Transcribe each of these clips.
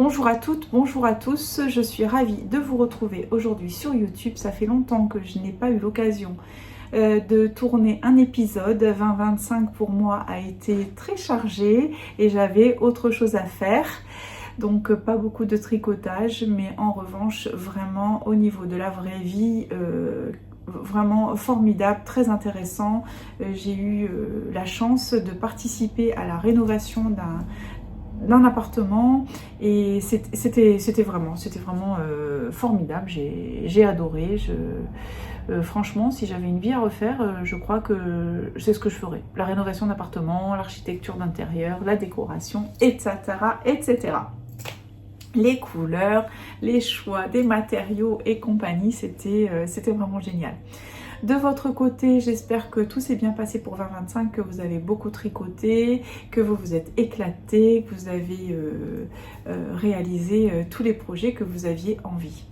Bonjour à toutes, bonjour à tous, je suis ravie de vous retrouver aujourd'hui sur YouTube. Ça fait longtemps que je n'ai pas eu l'occasion de tourner un épisode. 2025 pour moi a été très chargé et j'avais autre chose à faire. Donc pas beaucoup de tricotage, mais en revanche vraiment au niveau de la vraie vie, vraiment formidable, très intéressant. J'ai eu la chance de participer à la rénovation d'un appartement et c'était vraiment formidable. J'ai adoré. Franchement, si j'avais une vie à refaire, je crois que c'est ce que je ferais. La rénovation d'appartement, l'architecture d'intérieur, la décoration, etc., etc. Les couleurs, les choix des matériaux et compagnie, c'était vraiment génial. De votre côté, j'espère que tout s'est bien passé pour 2025, que vous avez beaucoup tricoté, que vous vous êtes éclaté, que vous avez réalisé tous les projets que vous aviez envie.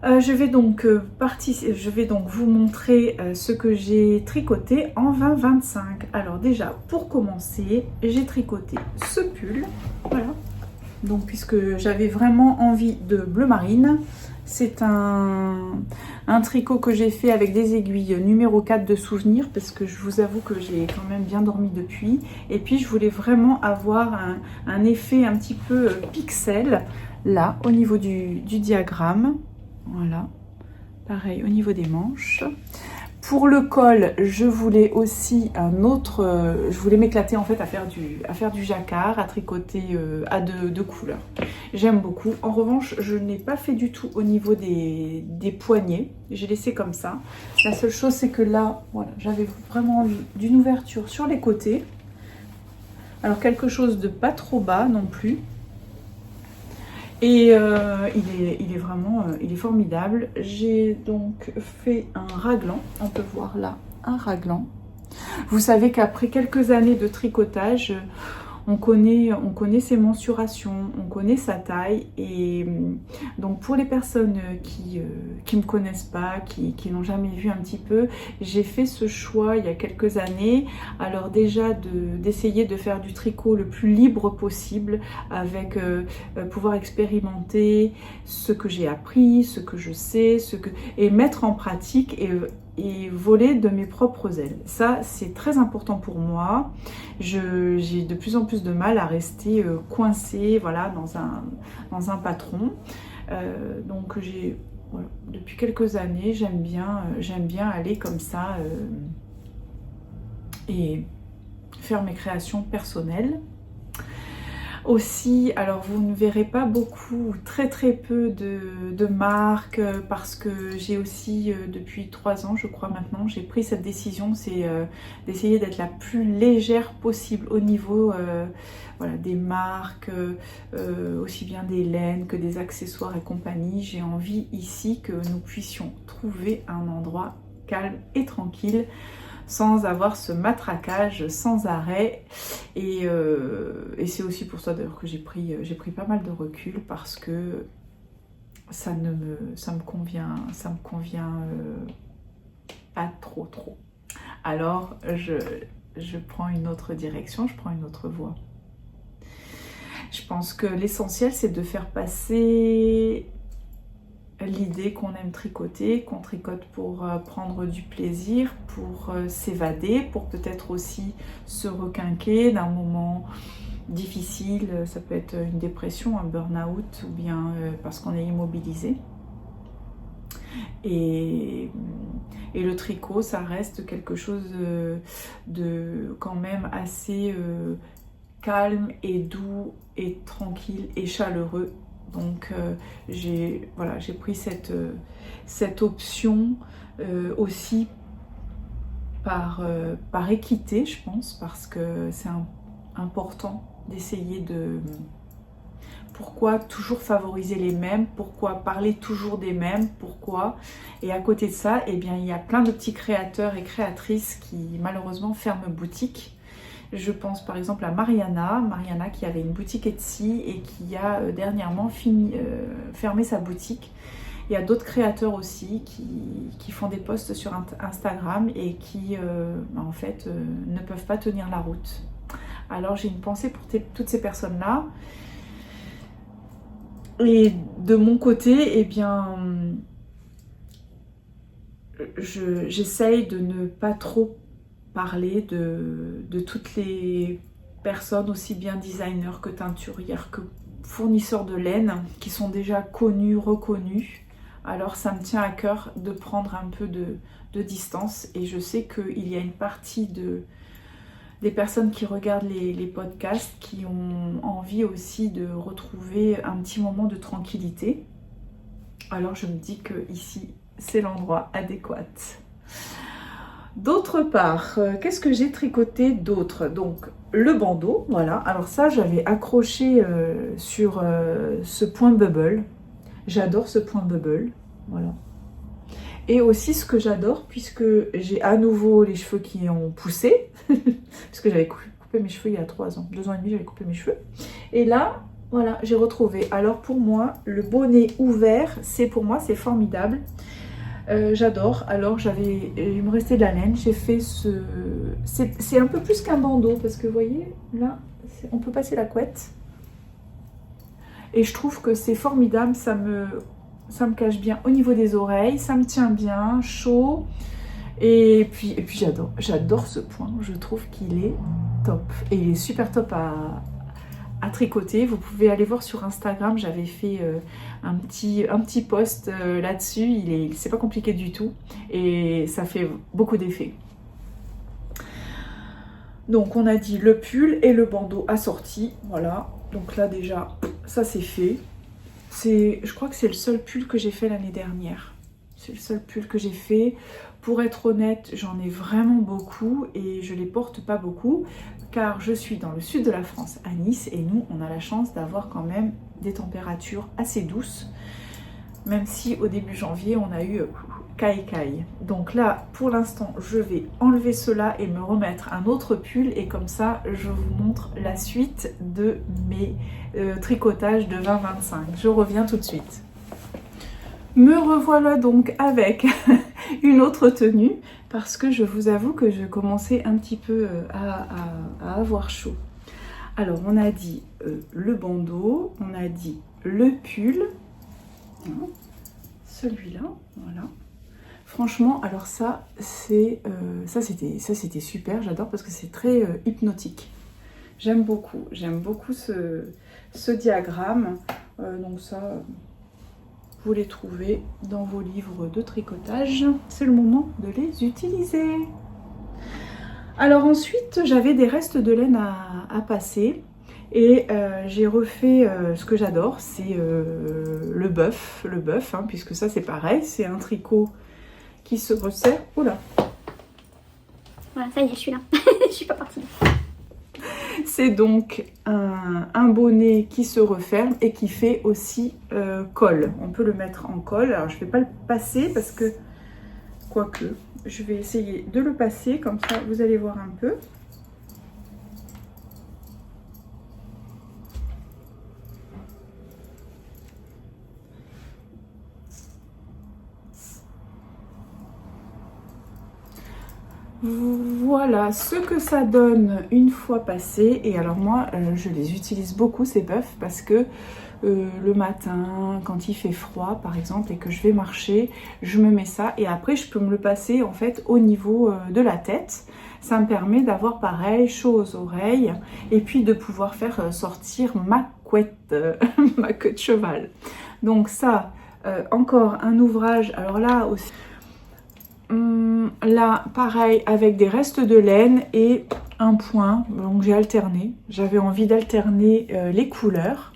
Je vais donc vous montrer ce que j'ai tricoté en 2025. Alors déjà, pour commencer, j'ai tricoté ce pull, voilà. Donc puisque j'avais vraiment envie de bleu marine, c'est un tricot que j'ai fait avec des aiguilles numéro 4 de souvenir, parce que je vous avoue que j'ai quand même bien dormi depuis. Et puis je voulais vraiment avoir un effet un petit peu pixel, là, au niveau du diagramme. Voilà, pareil au niveau des manches. Pour le col, je voulais aussi je voulais m'éclater en fait à faire du jacquard, à tricoter à deux couleurs. J'aime beaucoup. En revanche, je n'ai pas fait du tout au niveau des poignets. J'ai laissé comme ça. La seule chose, c'est que là, voilà, j'avais vraiment envie d'une ouverture sur les côtés. Alors quelque chose de pas trop bas non plus. Et il est formidable. J'ai donc fait un raglan, on peut voir là un raglan. Vous savez qu'après quelques années de tricotage, on connaît ses mensurations, on connaît sa taille. Et donc pour les personnes qui me connaissent pas, qui n'ont jamais vu un petit peu, j'ai fait ce choix il y a quelques années. Alors déjà d'essayer de faire du tricot le plus libre possible, avec pouvoir expérimenter ce que j'ai appris, ce que je sais, et mettre en pratique et voler de mes propres ailes. Ça, c'est très important pour moi. J'ai de plus en plus de mal à rester coincée, voilà, dans un patron. Donc voilà, depuis quelques années, j'aime bien aller comme ça et faire mes créations personnelles. Aussi, alors vous ne verrez pas beaucoup, très peu de marques, parce que j'ai aussi depuis 3 ans je crois maintenant, j'ai pris cette décision, c'est d'essayer d'être la plus légère possible au niveau voilà, des marques, aussi bien des laines que des accessoires et compagnie. J'ai envie ici que nous puissions trouver un endroit calme et tranquille, sans avoir ce matraquage sans arrêt. Et c'est aussi pour ça d'ailleurs que j'ai pris pas mal de recul, parce que ça me convient pas trop. Alors je prends une autre direction, je prends une autre voie. Je pense que l'essentiel, c'est de faire passer l'idée qu'on aime tricoter, qu'on tricote pour prendre du plaisir, pour s'évader, pour peut-être aussi se requinquer d'un moment difficile. Ça peut être une dépression, un burn-out, ou bien parce qu'on est immobilisé. Et le tricot, ça reste quelque chose de quand même assez calme et doux et tranquille et chaleureux. Donc j'ai pris cette option aussi par équité, je pense, parce que c'est important d'essayer de... Pourquoi toujours favoriser les mêmes? Pourquoi parler toujours des mêmes? Pourquoi? Et à côté de ça, eh bien, il y a plein de petits créateurs et créatrices qui malheureusement ferment boutique. Je pense par exemple à Mariana qui avait une boutique Etsy et qui a dernièrement fermé sa boutique. Il y a d'autres créateurs aussi qui font des posts sur Instagram et qui en fait ne peuvent pas tenir la route. Alors j'ai une pensée pour toutes ces personnes-là. Et de mon côté, eh bien, j'essaye de ne pas trop parler de toutes les personnes, aussi bien designers que teinturières, que fournisseurs de laine, qui sont déjà connus, reconnus. Alors ça me tient à cœur de prendre un peu de distance, et je sais qu'il y a une partie des personnes qui regardent les podcasts qui ont envie aussi de retrouver un petit moment de tranquillité. Alors je me dis que ici c'est l'endroit adéquat. D'autre part, qu'est-ce que j'ai tricoté d'autre? Donc le bandeau, voilà. Alors ça, j'avais accroché sur ce point bubble. J'adore ce point bubble, voilà. Et aussi ce que j'adore, puisque j'ai à nouveau les cheveux qui ont poussé, puisque j'avais coupé mes cheveux il y a 3 ans, 2 ans et demi, j'avais coupé mes cheveux. Et là, voilà, j'ai retrouvé. Alors pour moi, le bonnet ouvert, c'est formidable. J'adore. Alors il me restait de la laine, j'ai fait c'est un peu plus qu'un bandeau, parce que vous voyez, là, on peut passer la couette. Et je trouve que c'est formidable, ça me cache bien au niveau des oreilles, ça me tient bien, chaud. Et puis j'adore ce point, je trouve qu'il est top. Et il est super top à tricoter. Vous pouvez aller voir sur Instagram, j'avais fait un petit post là-dessus. C'est pas compliqué du tout et ça fait beaucoup d'effet. Donc on a dit le pull et le bandeau assorti, voilà. Donc là déjà, ça c'est fait. Je crois que c'est le seul pull que j'ai fait l'année dernière. C'est le seul pull que j'ai fait. Pour être honnête, j'en ai vraiment beaucoup et je les porte pas beaucoup car je suis dans le sud de la France, à Nice, et nous, on a la chance d'avoir quand même des températures assez douces, même si au début janvier, on a eu caille. Donc là, pour l'instant, je vais enlever cela et me remettre un autre pull, et comme ça, je vous montre la suite de mes tricotages de 2025. Je reviens tout de suite. Me revoilà donc avec une autre tenue, parce que je vous avoue que je commençais un petit peu à avoir chaud. Alors on a dit le bandeau, on a dit le pull, celui-là, voilà. Franchement, alors ça c'était super, j'adore parce que c'est très hypnotique. J'aime beaucoup ce diagramme, donc ça... Vous les trouvez dans vos livres de tricotage. C'est le moment de les utiliser. Alors ensuite, j'avais des restes de laine à passer. Et j'ai refait ce que j'adore, c'est le bœuf, hein, puisque ça c'est pareil, c'est un tricot qui se resserre. Oula. Voilà, ça y est, je suis là. Je suis pas partie. C'est donc un bonnet qui se referme et qui fait aussi col. On peut le mettre en col. Alors je ne vais pas le passer parce que, quoique, je vais essayer de le passer, comme ça vous allez voir un peu. Voilà ce que ça donne une fois passé. Et alors moi je les utilise beaucoup ces bœufs parce que le matin quand il fait froid par exemple et que je vais marcher, je me mets ça et après je peux me le passer en fait au niveau de la tête. Ça me permet d'avoir pareil chaud aux oreilles et puis de pouvoir faire sortir ma couette, ma queue de cheval. Donc ça encore un ouvrage, alors là aussi là pareil avec des restes de laine et un point, donc j'ai alterné, j'avais envie d'alterner les couleurs.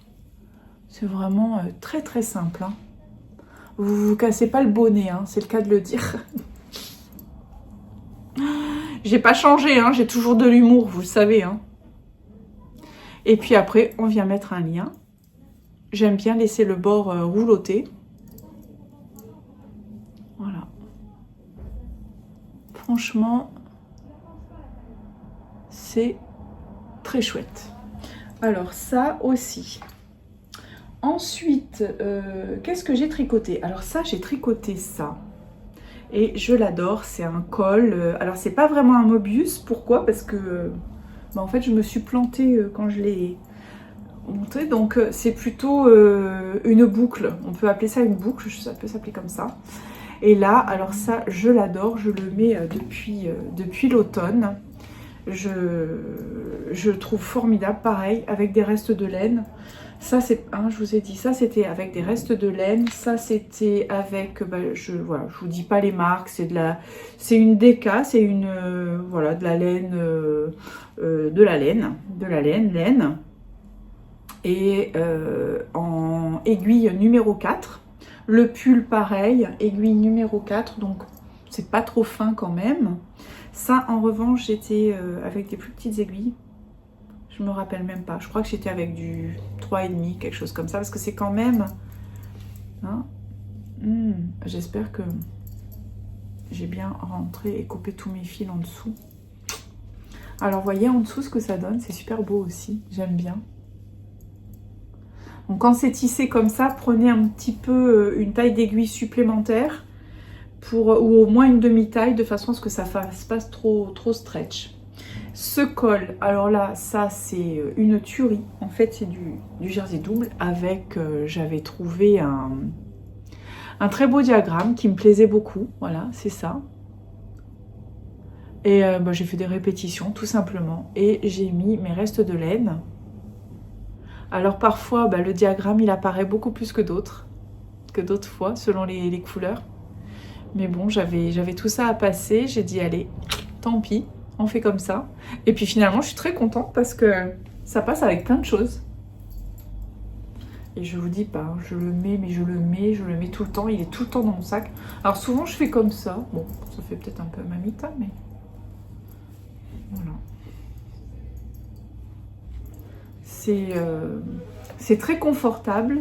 C'est vraiment très très simple, hein. Vous cassez pas le bonnet, hein, c'est le cas de le dire. J'ai pas changé, hein, j'ai toujours de l'humour, vous le savez, hein. Et puis après on vient mettre un lien. J'aime bien laisser le bord rouloté. Voilà. Franchement, c'est très chouette. Alors ça aussi. Ensuite, qu'est-ce que j'ai tricoté? Alors ça, j'ai tricoté ça. Et je l'adore, c'est un col. Alors c'est pas vraiment un Mobius, pourquoi? Parce que en fait je me suis plantée quand je l'ai montrer. Donc c'est plutôt une boucle, on peut appeler ça une boucle, ça peut s'appeler comme ça. Et là, alors ça, je l'adore, je le mets depuis l'automne. Je trouve formidable, pareil, avec des restes de laine. Ça, c'est, hein, je vous ai dit, ça c'était avec des restes de laine. Ça c'était avec, voilà, je vous dis pas les marques, c'est une DK, c'est une, voilà, de la laine. Et en aiguille numéro 4. Le pull pareil, aiguille numéro 4, donc c'est pas trop fin quand même. Ça en revanche j'étais avec des plus petites aiguilles. Je me rappelle même pas. Je crois que j'étais avec du 3,5, quelque chose comme ça. Parce que c'est quand même... Hein, j'espère que j'ai bien rentré et coupé tous mes fils en dessous. Alors, voyez en dessous ce que ça donne. C'est super beau aussi. J'aime bien. Donc, quand c'est tissé comme ça, prenez un petit peu une taille d'aiguille supplémentaire. Ou au moins une demi-taille, de façon à ce que ça fasse pas trop stretch. Ce col, alors là, ça c'est une tuerie. En fait, c'est du jersey double avec, j'avais trouvé un très beau diagramme qui me plaisait beaucoup. Voilà, c'est ça. Et j'ai fait des répétitions, tout simplement. Et j'ai mis mes restes de laine. Alors parfois, le diagramme, il apparaît beaucoup plus que d'autres fois, selon les couleurs. Mais bon, j'avais tout ça à passer. J'ai dit, allez, tant pis. On fait comme ça. Et puis finalement, je suis très contente parce que ça passe avec plein de choses. Et je vous dis pas, je le mets tout le temps. Il est tout le temps dans mon sac. Alors souvent, je fais comme ça. Bon, ça fait peut-être un peu mamita, mais voilà. C'est très confortable.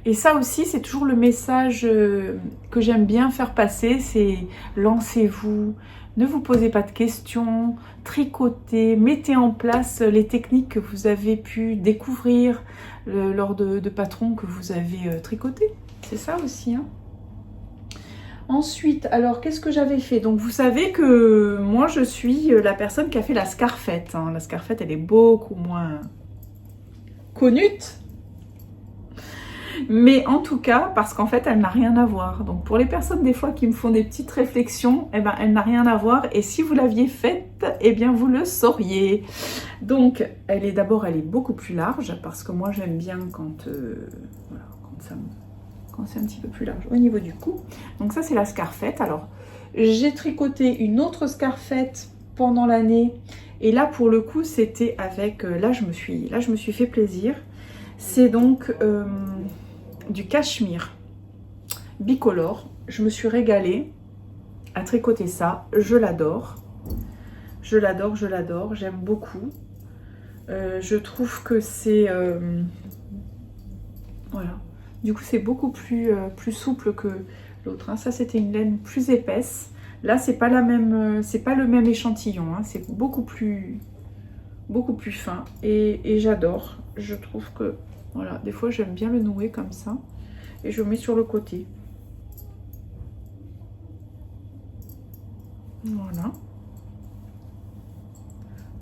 Et ça aussi, c'est toujours le message que j'aime bien faire passer, c'est lancez-vous, ne vous posez pas de questions, tricotez, mettez en place les techniques que vous avez pu découvrir lors de patrons que vous avez tricotés. C'est ça aussi, hein. Ensuite, alors qu'est-ce que j'avais fait? Donc vous savez que moi je suis la personne qui a fait la scarfette, hein. La scarfette, elle est beaucoup moins connue. Mais en tout cas, parce qu'en fait, elle n'a rien à voir. Donc pour les personnes des fois qui me font des petites réflexions, eh ben, elle n'a rien à voir. Et si vous l'aviez faite, eh bien vous le sauriez. Donc elle est beaucoup plus large parce que moi j'aime bien quand c'est un petit peu plus large au niveau du cou. Donc ça c'est la scarfette. Alors j'ai tricoté une autre scarfette pendant l'année. Et là pour le coup c'était avec... Là je me suis fait plaisir. C'est donc... du cachemire bicolore. Je me suis régalée à tricoter ça. Je l'adore. Je l'adore, je l'adore. J'aime beaucoup. Je trouve que c'est... voilà. Du coup, c'est beaucoup plus souple que l'autre, hein. Ça, c'était une laine plus épaisse. Là, c'est pas la même, c'est pas le même échantillon, hein. C'est beaucoup plus fin. Et j'adore. Je trouve que... Voilà, des fois j'aime bien le nouer comme ça et je le mets sur le côté. Voilà.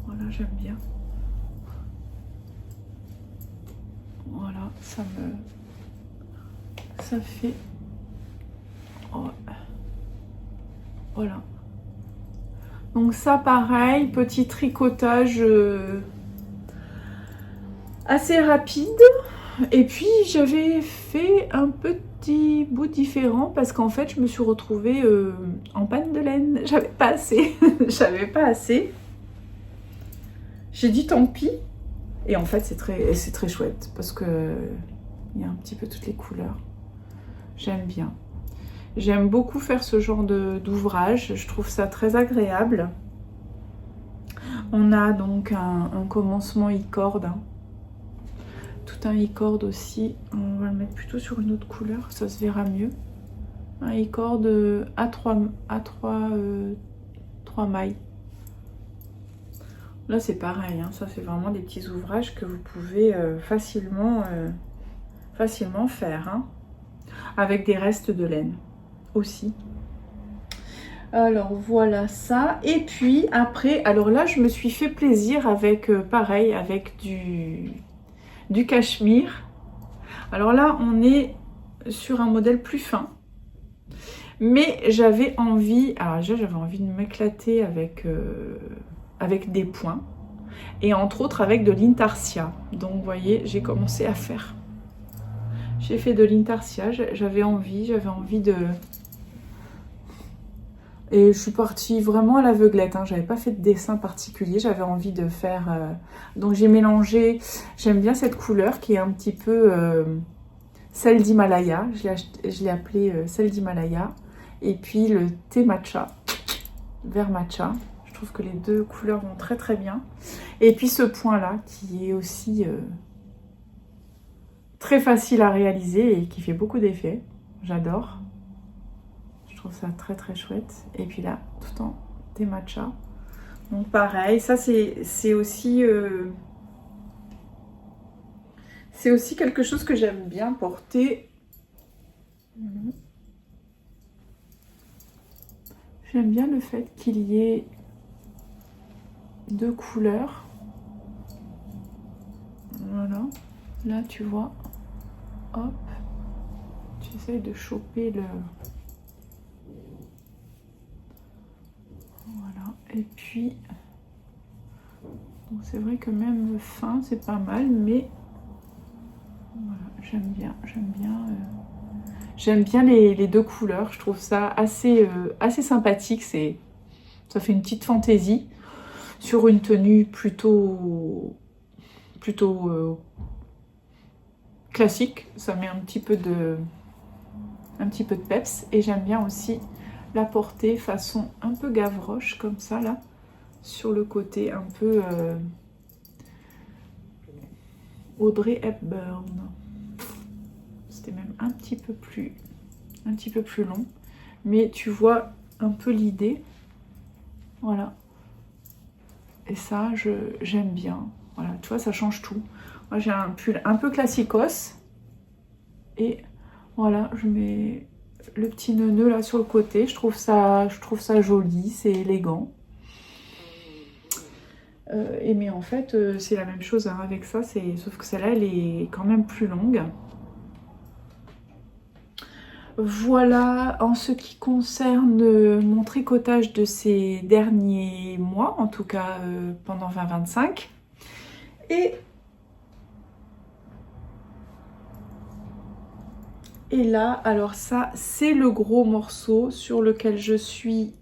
Voilà, j'aime bien. Voilà, ça fait... Oh. Voilà. Donc ça pareil, petit tricotage... assez rapide. Et puis j'avais fait un petit bout différent parce qu'en fait je me suis retrouvée en panne de laine. J'avais pas assez. J'avais pas assez. J'ai dit tant pis. Et en fait c'est très chouette parce que il y a un petit peu toutes les couleurs. J'aime bien. J'aime beaucoup faire ce genre d'ouvrage. Je trouve ça très agréable. On a donc un commencement e-cord, hein. Tout un e-cord aussi, on va le mettre plutôt sur une autre couleur, ça se verra mieux. Un e-cord à 3 mailles. Là c'est pareil, hein, ça c'est vraiment des petits ouvrages que vous pouvez facilement faire, hein, avec des restes de laine aussi. Alors voilà ça. Et puis après, alors là je me suis fait plaisir avec, pareil, avec du cachemire. Alors là on est sur un modèle plus fin. Mais j'avais envie, alors déjà j'avais envie de m'éclater avec des points. Et entre autres avec de l'intarsia. Donc vous voyez, j'ai commencé à faire. J'ai fait de l'intarsia, j'avais envie de... Et je suis partie vraiment à l'aveuglette, hein. J'avais pas fait de dessin particulier, j'avais envie de faire... Donc j'ai mélangé, j'aime bien cette couleur qui est un petit peu celle d'Himalaya. Je l'ai appelée celle d'Himalaya. Et puis le thé matcha, vert matcha. Je trouve que les deux couleurs vont très très bien. Et puis ce point là qui est aussi très facile à réaliser et qui fait beaucoup d'effets. J'adore. Je trouve ça très très chouette. Et puis là, tout en thé matcha. Donc pareil, ça c'est aussi quelque chose que j'aime bien porter. J'aime bien le fait qu'il y ait deux couleurs. Voilà. Là, tu vois. Hop. Tu essayes de choper le... Voilà. Et puis... Donc c'est vrai que même fin, c'est pas mal, mais... Voilà, j'aime bien. J'aime bien les deux couleurs. Je trouve ça assez sympathique. Ça fait une petite fantaisie sur une tenue plutôt classique. Ça met un petit peu de peps. Et j'aime bien aussi la porter façon un peu Gavroche, comme ça, là, sur le côté un peu Audrey Hepburn. C'était même un petit peu plus long. Mais tu vois un peu l'idée. Voilà. Et ça, j'aime bien. Voilà, tu vois, ça change tout. Moi, j'ai un pull un peu classicos. Et voilà, je mets le petit nœud là sur le côté. Je trouve ça joli, c'est élégant. Mais en fait, c'est la même chose hein, avec ça. Sauf que celle-là, elle est quand même plus longue. Voilà, en ce qui concerne mon tricotage de ces derniers mois, en tout cas pendant 2025. Et là, alors ça, c'est le gros morceau sur lequel je suis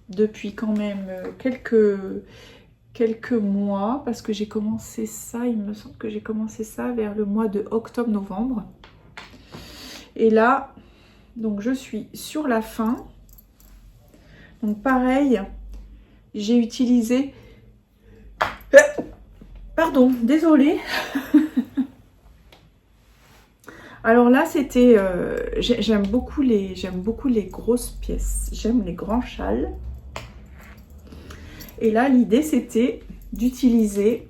depuis quand même quelques mois, parce que j'ai commencé ça, il me semble que j'ai commencé ça vers le mois de octobre-novembre. Et là... Donc je suis sur la fin. Donc pareil, j'ai utilisé... Pardon, désolée. Alors là c'était... j'aime beaucoup les grosses pièces. J'aime les grands châles. Et là l'idée c'était d'utiliser